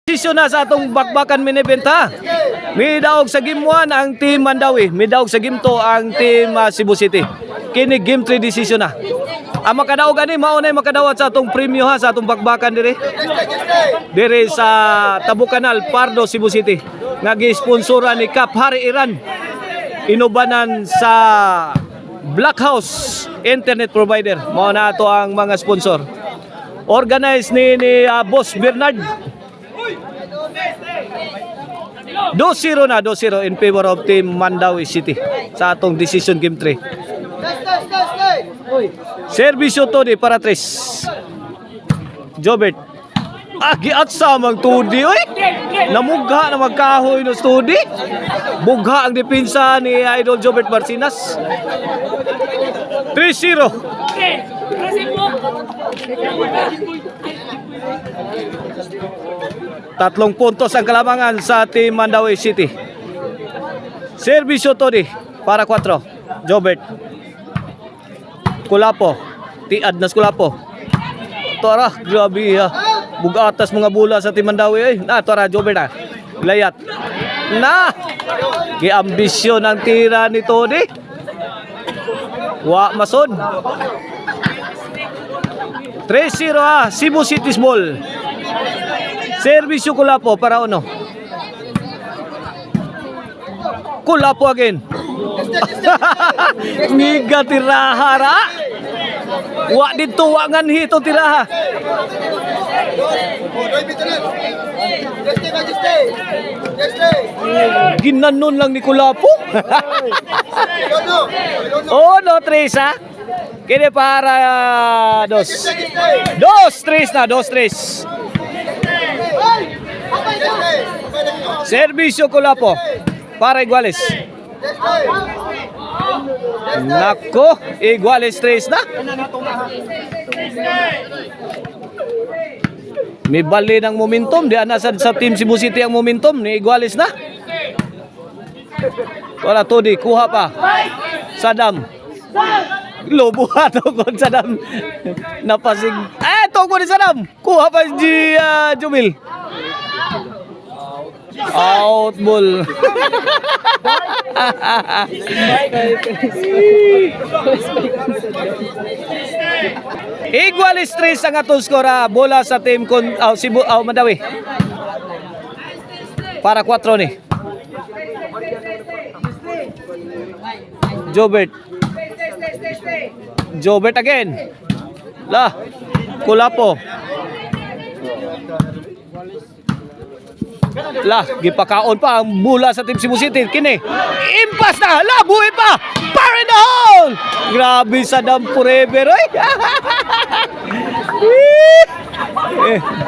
Desisyon na sa atong bakbakan minibenta. Midaog sa game 1 ang team Mandawi. Midaog sa game 2 ang team Cebu City. Kini game 3 desisyon na. Ang makadaog ani mao na makadawat sa atong premyo ha sa atong bakbakan dire. Dire sa Tabukanal, Pardo, Cebu City. Nga gi-sponsoran ni Kap Hari Iran. Inubanan sa Black House Internet Provider. Mao na ato ang mga sponsor. Organized ni Boss Bernard. 2-0 na, 2-0 in favor of team Mandawi City sa atong decision game 3. Servisyo to di para 3. Jobert. Giat sa mang tudi oy. Namugha na magkahoy no studi. Bugha ang depensa ni Idol Jobert Barcinas. 3-0. Tatlong puntos ang kalamangan sa team Mandawi City. Servisyo to di para 4. Jobert. Kulapo. Tiad na Kulapo. Tara, grabe ha. Bugatas mga bula sa team Mandawi eh. Na, tara Jobert ha. Layat. Na! Giambisyon ang tira ni Todi. Wa masod. 3-0 ha. Cebu City's ball. Servisyo Kulapo para ano? Kulapo again. Miga tiraha ra. Wa dito wa nganhi to tiraha. Ginanon lang ni Kulapo. Oh no, 3 ha. Kini para 2. 2-3 na, 2-3. Servisyo Kulapo para Iguales. Nako, Iguales 3 na. May bali ng momentum. Diyan na sa team Cebu City ang momentum ni Iguales na. Wala Todi, kuha pa. Sadam. Lobuha tungkol Sadam. Napasig. Tungkol ni Sadam. Kuha pa si Jumil. Out ball. Iguales 3 ang atong skora. Bola sa team Cebu Mandawi. Para 4 ni. Jobert. Jobert again. La. Kulapo. Lah, gipakaon pa ang bula sa team Cebu City. Kini, impas na, labuhi pa. Fire in the hole. Grabe sa Dam forever, oy.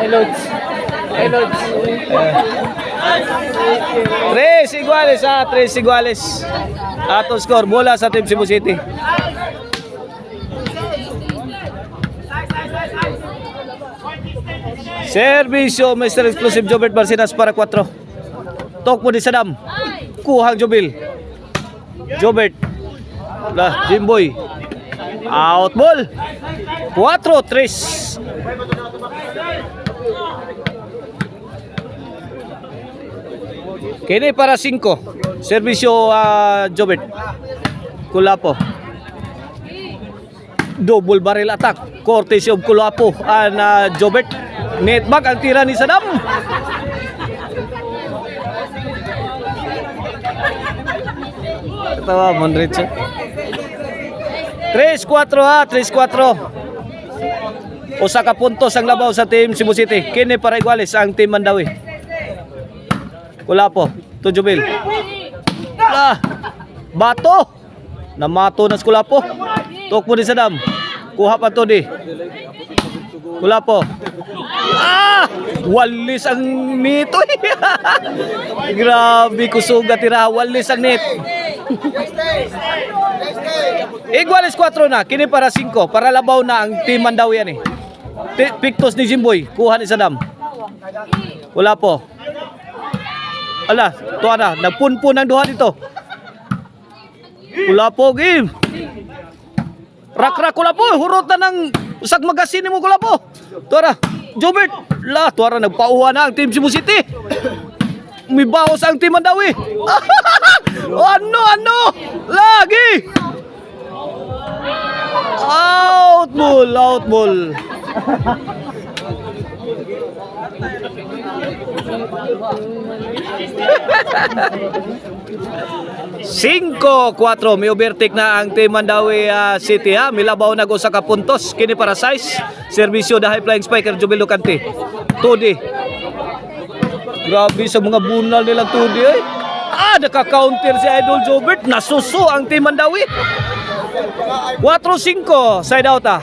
Loads. 3 Iguales, 3 Iguales. Ato score, bola sa team Cebu City. Servisyo Mr. Explosive Jobert Barcinas para 4. Tok mo di Sadam. Kuhang Jobil. Jobert. Lah, Jimboy. Out ball. 4-3. Kini para 5. Servisyo Jobert. Kulapo. Double barrel attack. Courtesy of Kulapo and Jobert. Netback ang tira ni Sadam. Tawa mo diretso. 3-4 3-4. Usa ka puntos ang labaw sa team Cebu City. Kini para Iguales ang team Mandawi. Kulapo, Tujubil. Bato. Namato na si Kulapo. Tok mo di Sadam. Kuha pa to di. Kulapo. Walis ang nito. Grabe kusuga tira. Walis ang net. Iguales 4 na. Kini para 5. Para labaw na ang team Mandawi yan eh. Pictos ni Jimboy. Kuha ni Sadam. Kulapo. Ala, tuwa na. Nagpunpun ang duha dito. Kulapo game. Rak-rak Kulapo. Hurot na ng usag magasin mo Kulapo. Tuwa na. Jobert. La, tuwara nagpauwa na ang Team Cebu City. May bawas ang Team Mandawi. Ano? Lagi! Out ball. 5-4 may overtake na ang Team Mandawi City ha. Milabaw na usa ka puntos kini para size. Serbisyo the high flying spiker Jubilo Cante. 2D. Grabe sa mga bunal nilang 2D eh. Naka-counter si Idol Jobert. Nasuso ang Team Mandawi. 4-5 side out ah.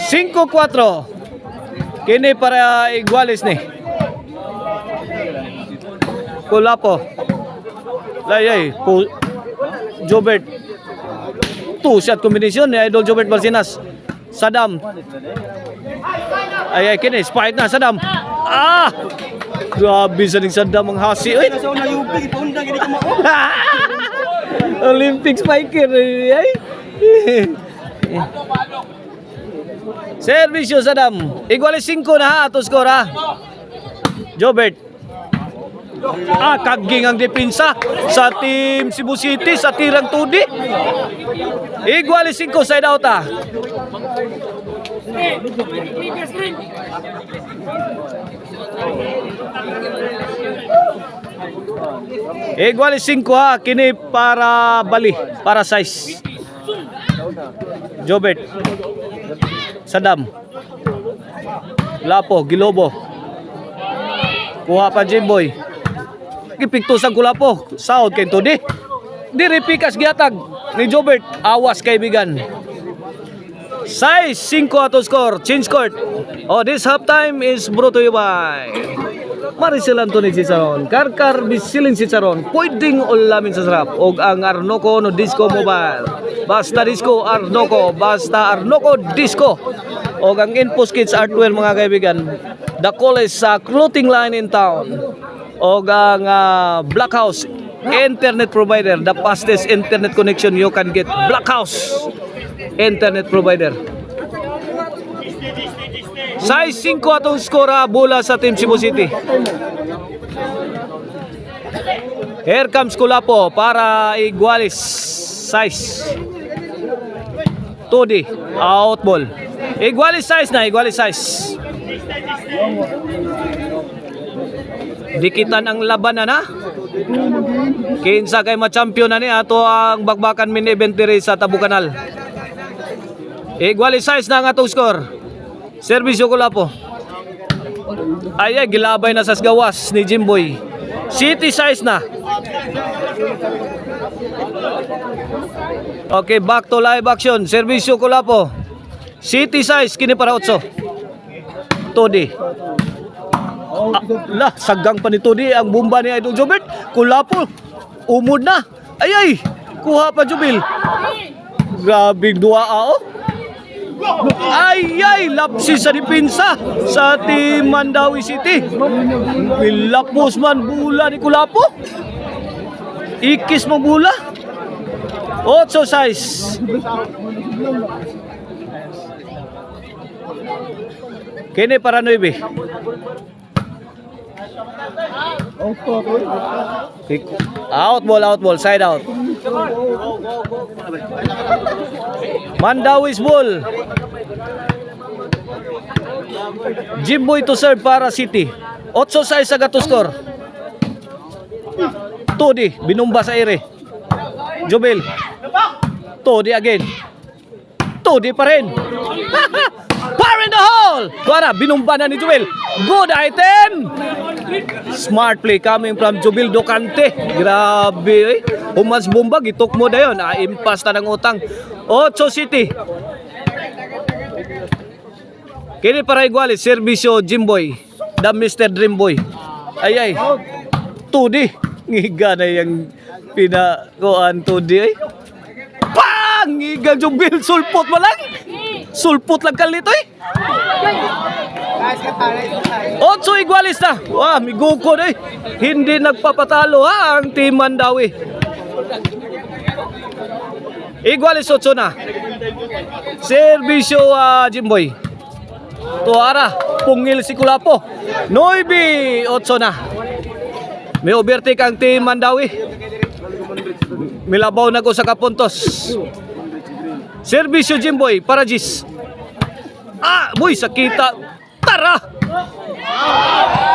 Cinco 4 kini para iguales ni Kulapo Layay Jobert 2 shot combination ni Idol Jobert Barcinas. Sadam ay kini spike na Sadam. Grabe sa ning Sadam ang hasi oy. Olympic spiker ay. Servisyo Sadam. Iguales 5 na ha ato score ha. Jobert. Kaging ang depensa sa Team Cebu City sa tirang 2D. Iguales 5 side out ha. Iguales 5 ha. Kini para bali, para size. Jobert. Sadam. Lapo, Gilobo. Kuha pa Jimboy. Gipiktos ang Kulapo. South kay Tudi. Diri pikas gihatag ni Jobert. Awas kaibigan. Size 5 ato score. Change court. This halftime is brought to you by Maricel Anthony Ciceron. Karkar Bisilin Ciceron. Pwedeng ulamin sa sarap. Og ang Arnoco no Disco Mobile. Basta Disco Arnoco. Basta Arnoco Disco. Og ang Infos Kids Artwear mga kaibigan. The coolest clothing line in town. Og ang Black House internet provider. The fastest internet connection you can get. Black House internet provider. Size 5 atong score bola sa Team Cebu City. Here comes Kulapo para igualis. Size 2D out ball. Igualis size na, igualis size. Dikitan ang labanan na. Kinsa kay ma-champion na ni ato ang bagbakan mini event diri sa Tabukanal. Igualis size na ang atong score. Servisyo Kulapo. Ay, gilabay na sa gawas ni Jimboy. City size na. Okay, back to live action. Servisyo Kulapo. City size kini para 8. Todi. Sagang pa ni Todi ang bomba ni Idol Jobert. Kulapo. Umod na. Ay. Kuha pa Jubil. Grabing dua oh. Ay, lapsis sa depensa sa Team Mandawi City. Milapos man bula ni Kulapo. Ikis mo bula. 8 size. Kini para 9. Out ball, side out. Mandawi's ball. Jimboy to serve para City. 8 size sa gato score. Todi, binumba sa ere. Jubel. Todi again. Todi pa rin. Fire in the hole! Kuwara, binumba na ni Jubel. Good item! Smart play coming from Jubil Docante. Grabe eh. Humas bomba, gitok mo na yun. Impas na ng utang. 8 City. Kini para igualis, Servisyo Jimboy. The Mr. Dreamboy. Ay. 2D. Ngiga na yung Pinakuan to di ay. Pang! Igang Jubil, sulpot mo lang. Sulpot lang kalito eh. 8 igualis na. Wah, migukod eh. Hindi nagpapatalo ha ang Team Mandawi. Igualis 8 na. Servisyo Jimboy. Tuara, pungil si Kulapo. 9, 8 na. May overtake ang Team Mandawi. Milabaw na ko sa kapuntos. Servisyo Jimboy para Gis. Boy, sakita. Tara!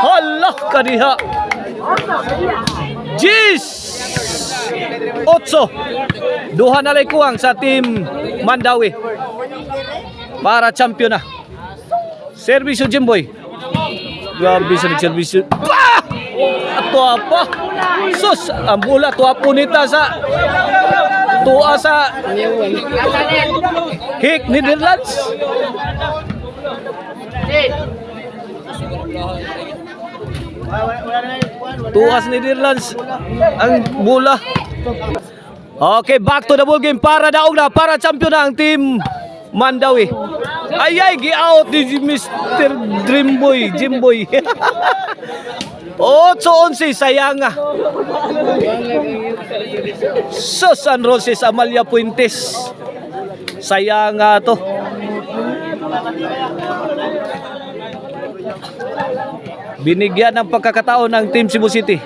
Hala, kadiha. Gis! 8. Duha na lay kuwang sa Team Mandawi. Para champion na. Servisyo Jimboy. Grabe sa nagservisyo. Ato apa? Sus, ang bula to apunita sa tuwa sa Hik Netherlands. Tuwas Netherlands ang bula. Okay, back to the ball game para daog na, para champion na ang Team Mandawi. Ay, gi-out ni Mr. Dreamboy, Jimboy. 8-11, sayang nga. San Roses, Amalia Puentes. Sayang nga to. Binigyan ng pagkakataon ng Team Cebu City.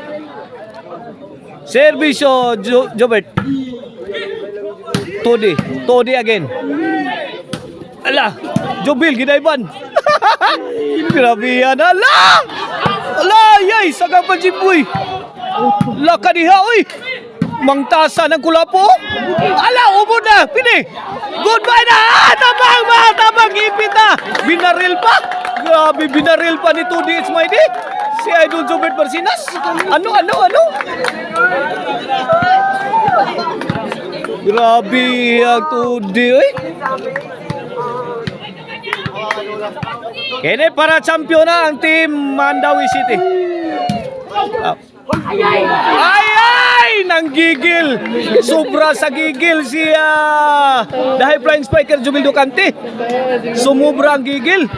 Servisyo Jobert. Todi again. Ala, Jobil ginaiban. Grabe yan. Ala, yay, sagang pa Jimboy. Laka diha, uy. Mangtasa ng Kulapo. Ala, ubod na. Pini. Goodbye na. Tabang. Ipit na. Binaril pa. Grabe, binaril pa ni Tudi Ismaidi. Si Idol Jobert Barsinas. Ano? Grabe ang Tudi, uy. Kini para champion na ang Team Mandawi City. Ay, nanggigil. Sobra sa gigil siya. Dahil flying spiker Jubil Ducante. Sumubra ang gigil.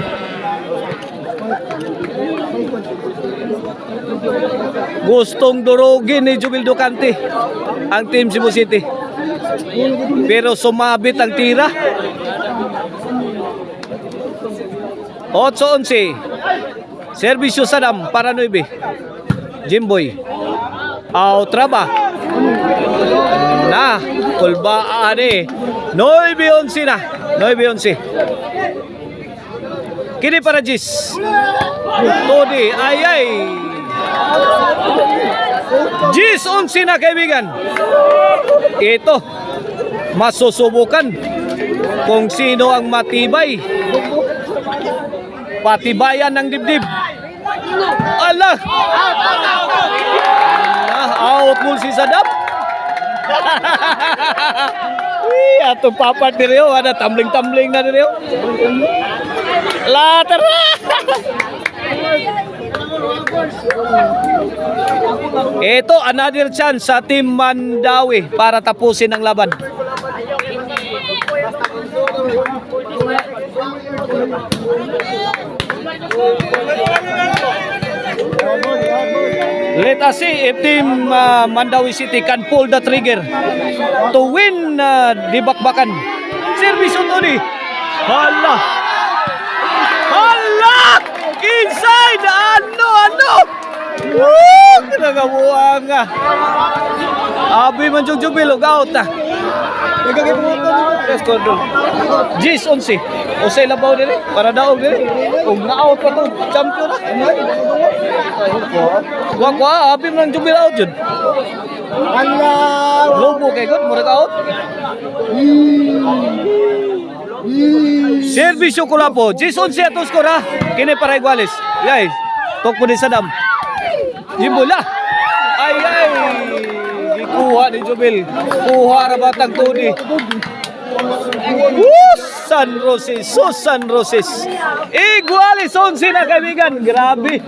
Gustong durugin ni Jubil Ducante ang Team Cebu City. Pero sumabit ang tira. 8-11. Servisyo Sadam para 9. Jimboy. Traba. Na, kulbaan eh. 9-11 na. 9-11. Kini para Gis. Todi, ay. Gis 11 na kaibigan. Ito, masusubukan kung sino ang matibay. Patibayan ng dibdib. Ala! Out mo si Sadam. Ato papat ni Rio. Ada tumbling na ni Rio. Later na! Ito, another chance sa Team Mandawi para tapusin ang laban. Let us see if Team Mandawi City can pull the trigger to win di bakbakan. Servisyo Tony. Hala! Inside! Ano? Kinagabuang nga. Abi man Jubil, out na. Let's go. Gis 11. O sa ilabaw nila para daog nila. Kung na-out pa to, champion na. Wag, abi man Jubil out yun. Lobo kay God, murag out. Servisyo Kulapo. Gis 11 atos ko ra. Kini para igualis. Guys, tok po ni Sadam. Jimbola. Ay. Kuha ni Jubil. Kuha ra batang Tony. San Roses. Igualis 11 na kaibigan. Grabe.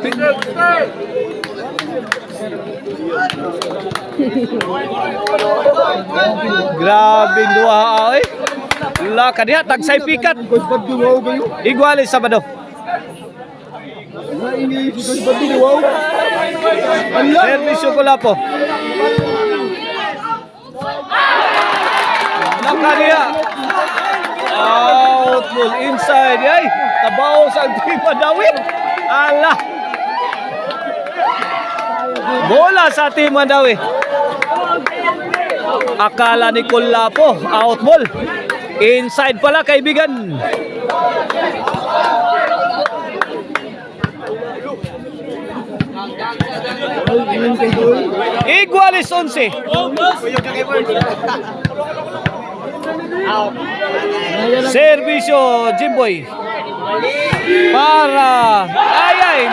Grabe duha ay. La kadiha tagsay pikat. Iguales Sabado. Servisyo ko lapo. Nakadiha. Out ball inside ay. Tabaw sa Team Mandawi. Ala. Bola sa Team Mandawi. Akala ni Kulapo, out ball. Inside pala kaibigan. Iguales 11. Servisyo Jimboy. Para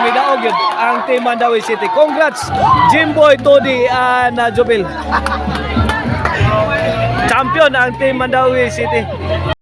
may daog yun ang Team Mandawi City. Congrats Jimboy, Todi, and Jobil. Champion ang Team Mandawi City.